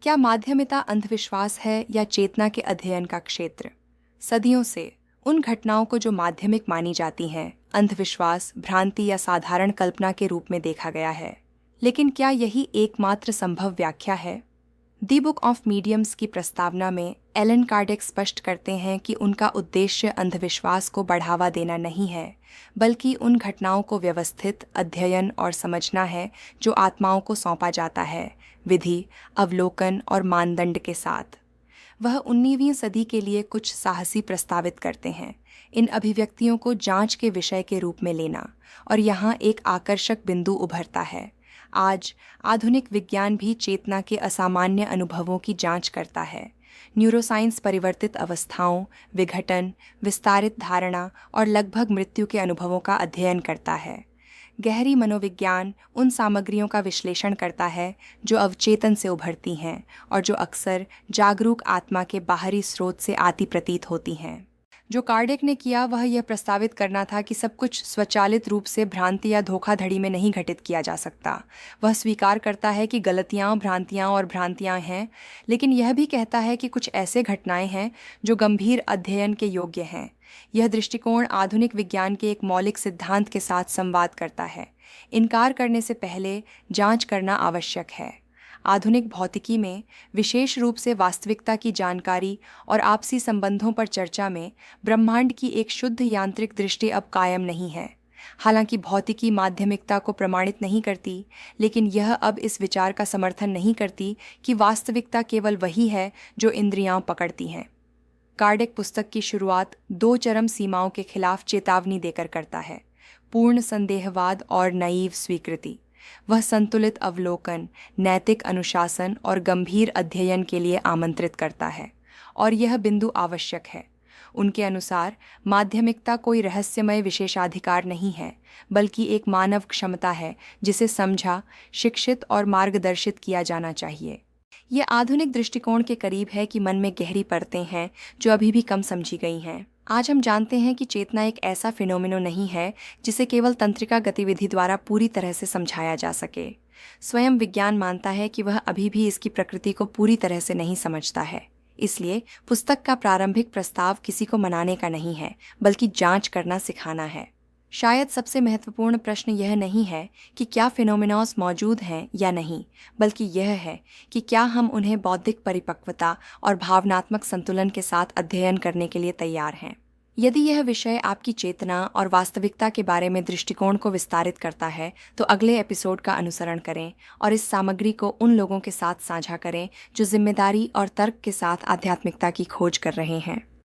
क्या माध्यमिकता अंधविश्वास है या चेतना के अध्ययन का क्षेत्र? सदियों से उन घटनाओं को जो माध्यमिक मानी जाती हैं, अंधविश्वास, भ्रांति या साधारण कल्पना के रूप में देखा गया है। लेकिन क्या यही एकमात्र संभव व्याख्या है? दी बुक ऑफ मीडियम्स की प्रस्तावना में एलन कार्डेक स्पष्ट करते हैं कि उनका उद्देश्य अंधविश्वास को बढ़ावा देना नहीं है, बल्कि उन घटनाओं को व्यवस्थित अध्ययन और समझना है जो आत्माओं को सौंपा जाता है, विधि, अवलोकन और मानदंड के साथ। वह 19वीं सदी के लिए कुछ साहसी प्रस्तावित करते हैं, इन अभिव्यक्तियों को जांच के विषय के रूप में लेना। और यहाँ एक आकर्षक बिंदु उभरता है। आज आधुनिक विज्ञान भी चेतना के असामान्य अनुभवों की जांच करता है। न्यूरोसाइंस परिवर्तित अवस्थाओं, विघटन, विस्तारित धारणा और लगभग मृत्यु के अनुभवों का अध्ययन करता है। गहरी मनोविज्ञान उन सामग्रियों का विश्लेषण करता है जो अवचेतन से उभरती हैं और जो अक्सर जागरूक आत्मा के बाहरी स्रोत से आती प्रतीत होती हैं। जो कार्डेक ने किया वह यह प्रस्तावित करना था कि सब कुछ स्वचालित रूप से भ्रांति या धोखाधड़ी में नहीं घटित किया जा सकता। वह स्वीकार करता है कि गलतियाँ, भ्रांतियाँ और भ्रांतियाँ हैं, लेकिन यह भी कहता है कि कुछ ऐसे घटनाएं हैं जो गंभीर अध्ययन के योग्य हैं। यह दृष्टिकोण आधुनिक विज्ञान के एक मौलिक सिद्धांत के साथ संवाद करता है। इनकार करने से पहले जांच करना आवश्यक है। आधुनिक भौतिकी में, विशेष रूप से वास्तविकता की जानकारी और आपसी संबंधों पर चर्चा में, ब्रह्मांड की एक शुद्ध यांत्रिक दृष्टि अब कायम नहीं है। हालांकि भौतिकी माध्यमिकता को प्रमाणित नहीं करती, लेकिन यह अब इस विचार का समर्थन नहीं करती कि वास्तविकता केवल वही है जो इंद्रियां पकड़ती हैं। कार्डेक पुस्तक की शुरुआत 2 चरम सीमाओं के खिलाफ चेतावनी देकर करता है: पूर्ण संदेहवाद और नईव स्वीकृति। वह संतुलित अवलोकन, नैतिक अनुशासन और गंभीर अध्ययन के लिए आमंत्रित करता है, और यह बिंदु आवश्यक है। उनके अनुसार माध्यमिकता कोई रहस्यमय विशेषाधिकार नहीं है, बल्कि एक मानव क्षमता है जिसे समझा, शिक्षित और मार्गदर्शित किया जाना चाहिए। ये आधुनिक दृष्टिकोण के करीब है कि मन में गहरी परतें हैं जो अभी भी कम समझी गई हैं। आज हम जानते हैं कि चेतना एक ऐसा फिनोमेनो नहीं है जिसे केवल तंत्रिका गतिविधि द्वारा पूरी तरह से समझाया जा सके। स्वयं विज्ञान मानता है कि वह अभी भी इसकी प्रकृति को पूरी तरह से नहीं समझता है। इसलिए पुस्तक का प्रारंभिक प्रस्ताव किसी को मनाने का नहीं है, बल्कि जांच करना सिखाना है। शायद सबसे महत्वपूर्ण प्रश्न यह नहीं है कि क्या फिनोमेनॉस मौजूद हैं या नहीं, बल्कि यह है कि क्या हम उन्हें बौद्धिक परिपक्वता और भावनात्मक संतुलन के साथ अध्ययन करने के लिए तैयार हैं। यदि यह विषय आपकी चेतना और वास्तविकता के बारे में दृष्टिकोण को विस्तारित करता है, तो अगले एपिसोड का अनुसरण करें और इस सामग्री को उन लोगों के साथ साझा करें जो जिम्मेदारी और तर्क के साथ आध्यात्मिकता की खोज कर रहे हैं।